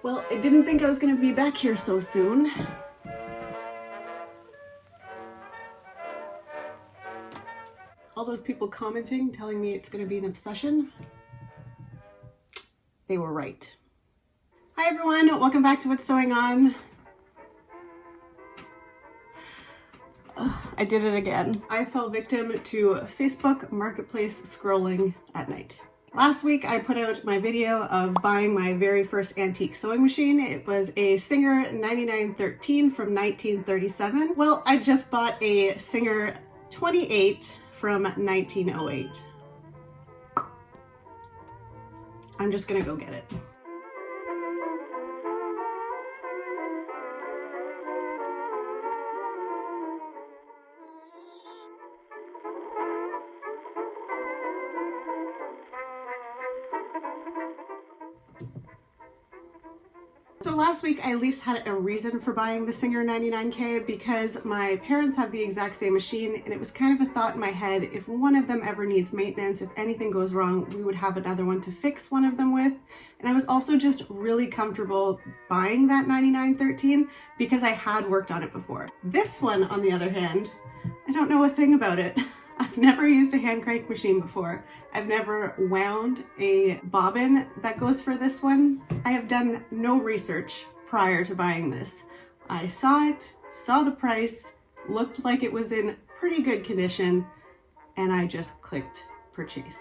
Well, I didn't think I was going to be back here so soon. All those people commenting, telling me it's going to be an obsession, they were right. Hi everyone, welcome back to What's Sewing On. I did it again. I fell victim to Facebook Marketplace scrolling at night. Last week I put out my video of buying my very first antique sewing machine. It was a Singer 9913 from 1937. Well, I just bought a Singer 28 from 1908. I'm just gonna go get it. So last week I at least had a reason for buying the Singer 99K because my parents have the exact same machine, and it was kind of a thought in my head, if one of them ever needs maintenance, if anything goes wrong, we would have another one to fix one of them with. And I was also just really comfortable buying that 9913 because I had worked on it before. This one, on the other hand, I don't know a thing about it. I've never used a hand crank machine before. I've never wound a bobbin that goes for this one. I have done no research prior to buying this. I saw it, saw the price, looked like it was in pretty good condition, and I just clicked purchase.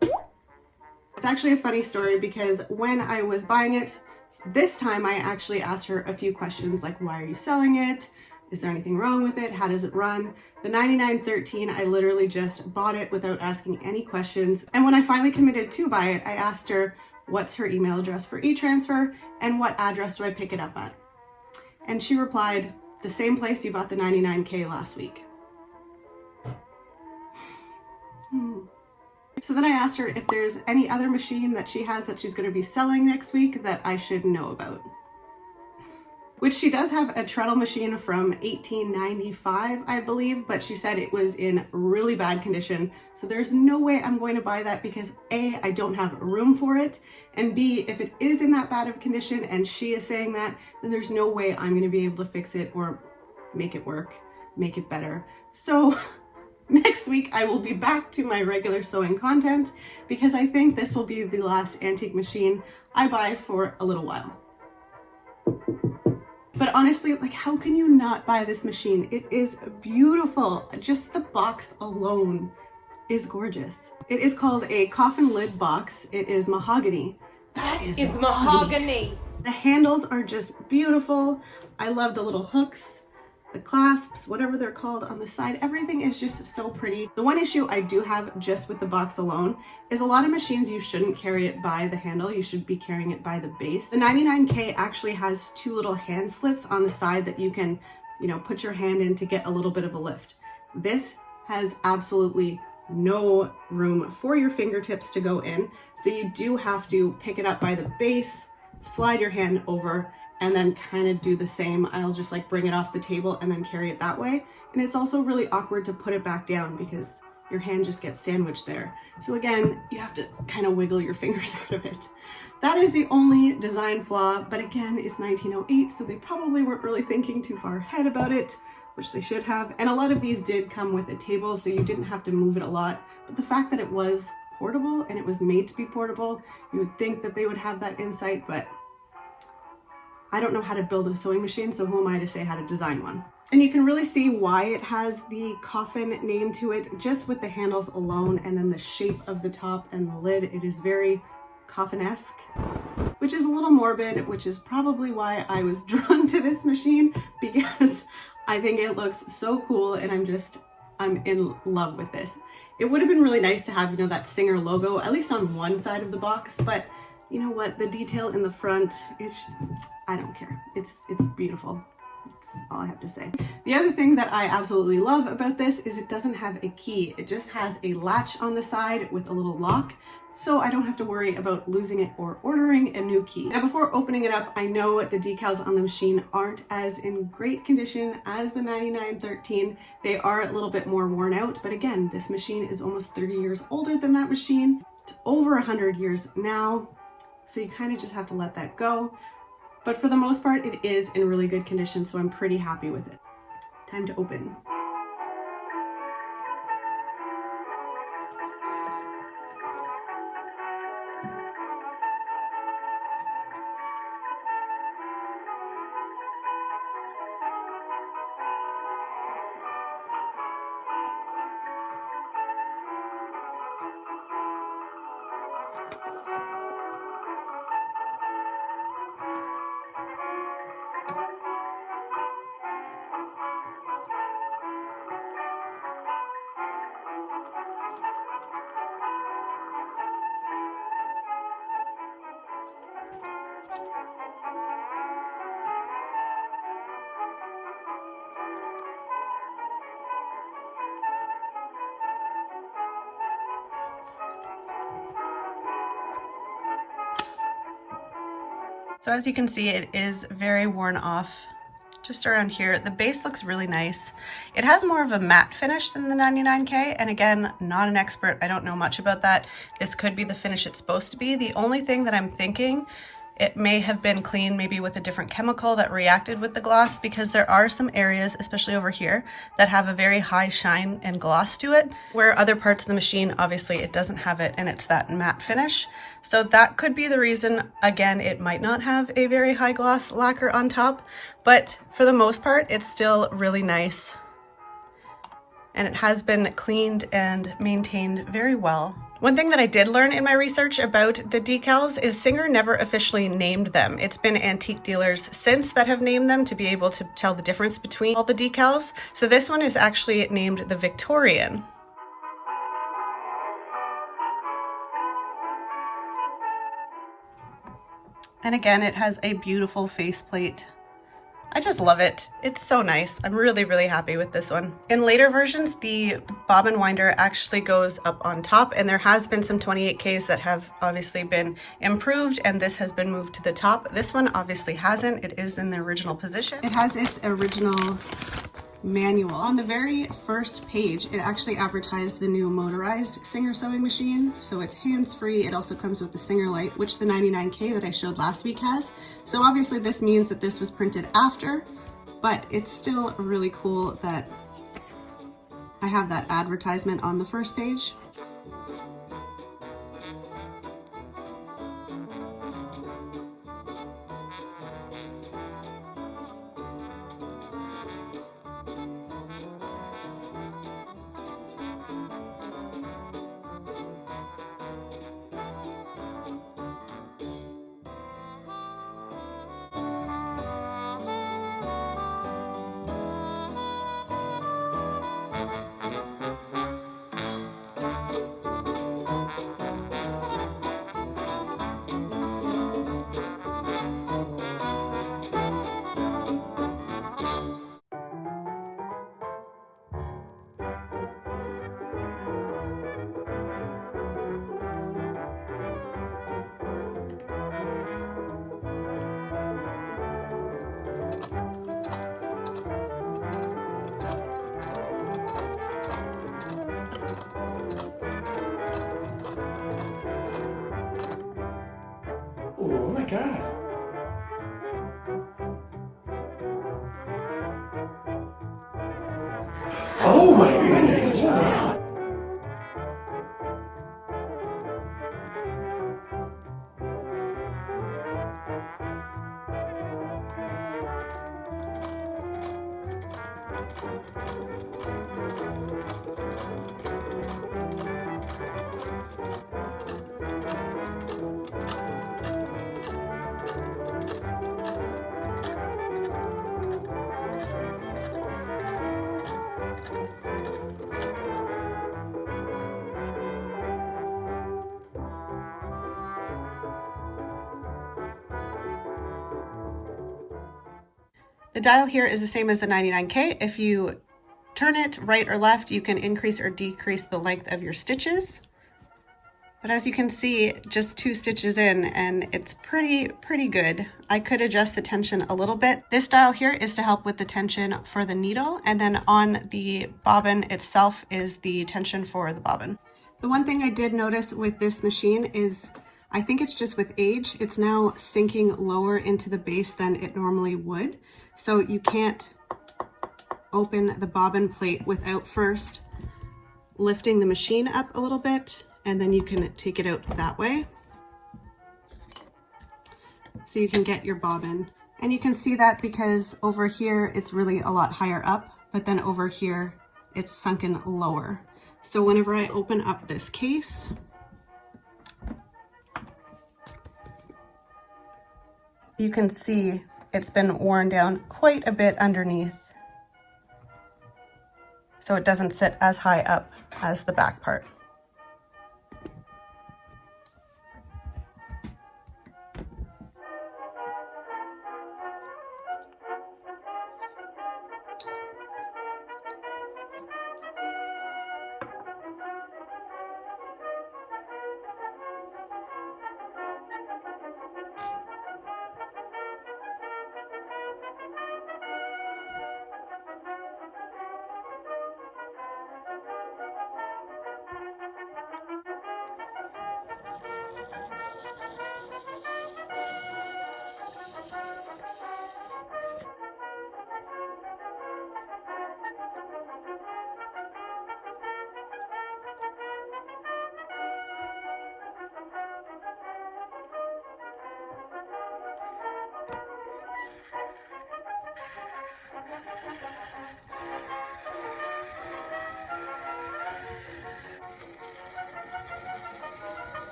It's actually a funny story because when I was buying it, this time I actually asked her a few questions like, why are you selling it? Is there anything wrong with it? How does it run? The 9913, I literally just bought it without asking any questions. And when I finally committed to buy it, I asked her, what's her email address for e-transfer and what address do I pick it up at? And she replied, the same place you bought the 99K last week. So then I asked her if there's any other machine that she has that she's going to be selling next week that I should know about. Which she does have a treadle machine from 1895, I believe, but she said it was in really bad condition. So there's no way I'm going to buy that because A, I don't have room for it, and B, if it is in that bad of condition and she is saying that, then there's no way I'm going to be able to fix it or make it work, make it better. So next week I will be back to my regular sewing content because I think this will be the last antique machine I buy for a little while. But honestly, like, how can you not buy this machine? It is beautiful. Just the box alone is gorgeous. It is called a coffin lid box. It is mahogany. That is mahogany. The handles are just beautiful. I love the little hooks, the clasps, whatever they're called on the side. Everything is just so pretty. The one issue I do have just with the box alone is a lot of machines you shouldn't carry it by the handle, you should be carrying it by the base. The 99K actually has two little hand slits on the side that you can, put your hand in to get a little bit of a lift. This has absolutely no room for your fingertips to go in, so you do have to pick it up by the base, slide your hand over, and then kind of do the same. I'll just like bring it off the table and then carry it that way. And it's also really awkward to put it back down because your hand just gets sandwiched there. So again, you have to kind of wiggle your fingers out of it. That is the only design flaw, but again, it's 1908, so they probably weren't really thinking too far ahead about it, which they should have. And a lot of these did come with a table, so you didn't have to move it a lot. But the fact that it was portable and it was made to be portable, you would think that they would have that insight, but I don't know how to build a sewing machine, so who am I to say how to design one? And you can really see why it has the coffin name to it just with the handles alone, and then the shape of the top and the lid. It is very coffin-esque, which is a little morbid, which is probably why I was drawn to this machine, because I think it looks so cool and I'm in love with this. It would have been really nice to have, that Singer logo, at least on one side of the box, but you know what, the detail in the front, I don't care. It's beautiful. That's all I have to say. The other thing that I absolutely love about this is it doesn't have a key. It just has a latch on the side with a little lock, so I don't have to worry about losing it or ordering a new key. Now, before opening it up, I know the decals on the machine aren't as in great condition as the 9913. They are a little bit more worn out, but again, this machine is almost 30 years older than that machine. It's over 100 years now, so you kind of just have to let that go. But for the most part, it is in really good condition, so I'm pretty happy with it. Time to open. So as you can see, it is very worn off just around here. The base looks really nice. It has more of a matte finish than the 99K, and again, not an expert, I don't know much about that. This could be the finish it's supposed to be. The only thing that I'm thinking, it may have been cleaned maybe with a different chemical that reacted with the gloss, because there are some areas, especially over here, that have a very high shine and gloss to it, where other parts of the machine, obviously it doesn't have it and it's that matte finish. So that could be the reason. Again, it might not have a very high gloss lacquer on top, but for the most part, it's still really nice. And it has been cleaned and maintained very well. One thing that I did learn in my research about the decals is Singer never officially named them. It's been antique dealers since that have named them to be able to tell the difference between all the decals. So this one is actually named the Victorian. And again, it has a beautiful faceplate. I just love it. It's so nice. I'm really, really happy with this one. In later versions, the bobbin winder actually goes up on top, and there has been some 28Ks that have obviously been improved, and this has been moved to the top. This one obviously hasn't. It is in the original position. It has its original manual. On the very first page, it actually advertised the new motorized Singer sewing machine. So it's hands-free. It also comes with the Singer light, which the 99K that I showed last week has. So obviously this means that this was printed after, but it's still really cool that I have that advertisement on the first page. Oh my God. Oh my goodness. Wow. The dial here is the same as the 99K. If you turn it right or left, you can increase or decrease the length of your stitches. But as you can see, just 2 stitches in and it's pretty good. I could adjust the tension a little bit. This dial here is to help with the tension for the needle, and then on the bobbin itself is the tension for the bobbin. The one thing I did notice with this machine is I think it's just with age, it's now sinking lower into the base than it normally would. So you can't open the bobbin plate without first lifting the machine up a little bit, and then you can take it out that way. So you can get your bobbin. And you can see that because over here, it's really a lot higher up, but then over here, it's sunken lower. So whenever I open up this case, you can see it's been worn down quite a bit underneath. So it doesn't sit as high up as the back part.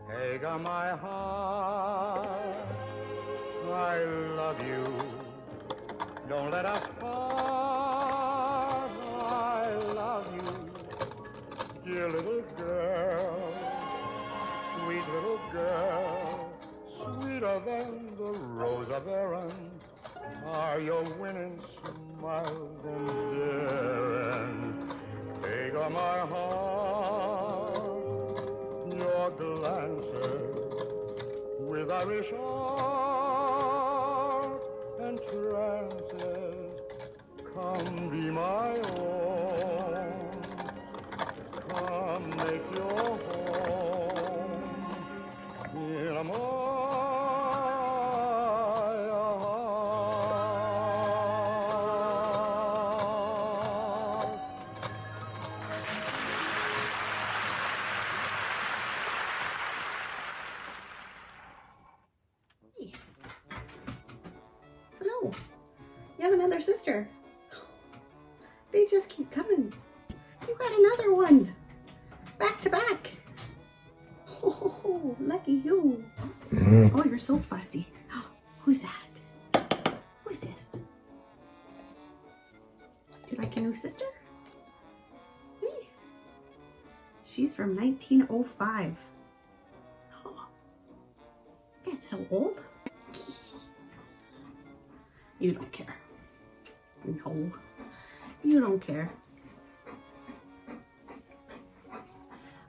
Take on my heart, I love you. Don't let us part, I love you. Dear little girl, sweet little girl, sweeter than the rose of Erin, are your winning smiles endearing. Take on my heart, your glances with Irish art and trances, come be my own, come make your home in my heart. Hello, you have another sister. They just keep coming. You got another one, back to back. Oh, lucky you. Oh, you're so fussy. Who's that? Who's this? Do you like your new sister? Hey. She's from 1905. Oh, that's so old. You don't care. No, you don't care.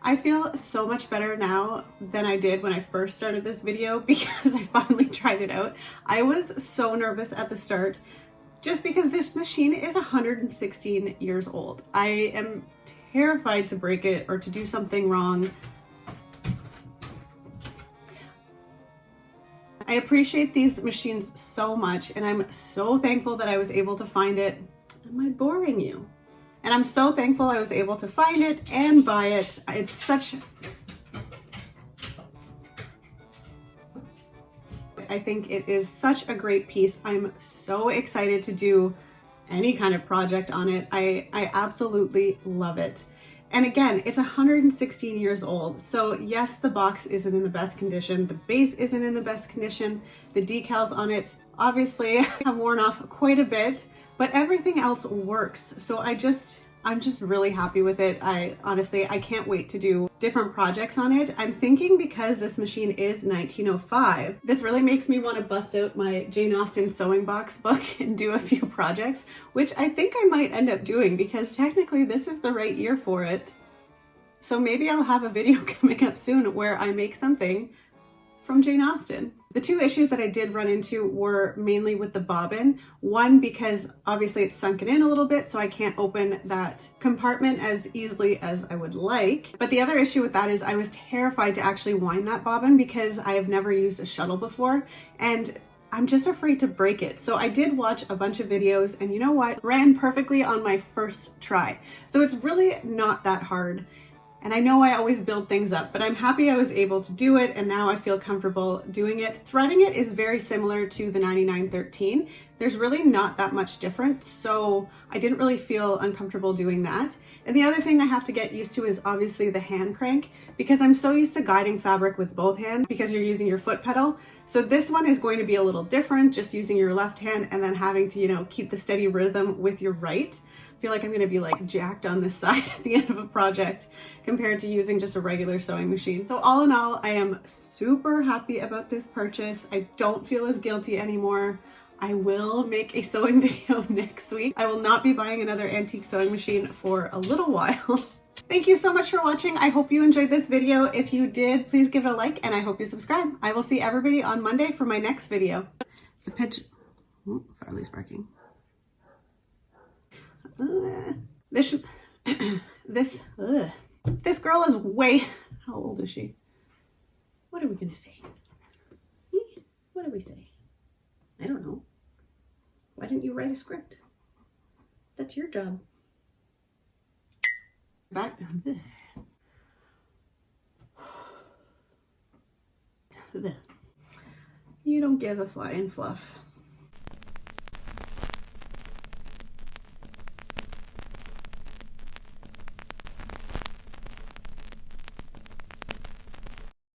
I feel so much better now than I did when I first started this video because I finally tried it out. I was so nervous at the start just because this machine is 116 years old. I am terrified to break it or to do something wrong. I appreciate these machines so much, and I'm so thankful that I was able to find it. Am I boring you? And I'm so thankful I was able to find it and buy it. It's such... I think it is such a great piece. I'm so excited to do any kind of project on it. I absolutely love it. And again, it's 116 years old. So yes, the box isn't in the best condition. The base isn't in the best condition. The decals on it obviously have worn off quite a bit, but everything else works. So I'm just really happy with it. I can't wait to do different projects on it. I'm thinking because this machine is 1905, this really makes me want to bust out my Jane Austen sewing box book and do a few projects, which I think I might end up doing because technically this is the right year for it. So maybe I'll have a video coming up soon where I make something from Jane Austen. The two issues that I did run into were mainly with the bobbin. One, because obviously it's sunken in a little bit, so I can't open that compartment as easily as I would like. But the other issue with that is I was terrified to actually wind that bobbin because I have never used a shuttle before, and I'm just afraid to break it. So I did watch a bunch of videos, and you know what? Ran perfectly on my first try. So it's really not that hard. And I know I always build things up, but I'm happy I was able to do it, and now I feel comfortable doing it. Threading it is very similar to the 9913. There's really not that much different, so I didn't really feel uncomfortable doing that. And the other thing I have to get used to is obviously the hand crank, because I'm so used to guiding fabric with both hands because you're using your foot pedal. So this one is going to be a little different, just using your left hand and then having to, you know, keep the steady rhythm with your right. I feel like I'm gonna be like jacked on this side at the end of a project compared to using just a regular sewing machine. So all in all, I am super happy about this purchase. I don't feel as guilty anymore. I will make a sewing video next week. I will not be buying another antique sewing machine for a little while. Thank you so much for watching. I hope you enjoyed this video. If you did, please give it a like, and I hope you subscribe. I will see everybody on Monday for my next video. The pigeon, Farley's barking. This girl is way, how old is she? What are we gonna say? What do we say? I don't know. Why didn't you write a script? That's your job. Back. You don't give a flying fluff.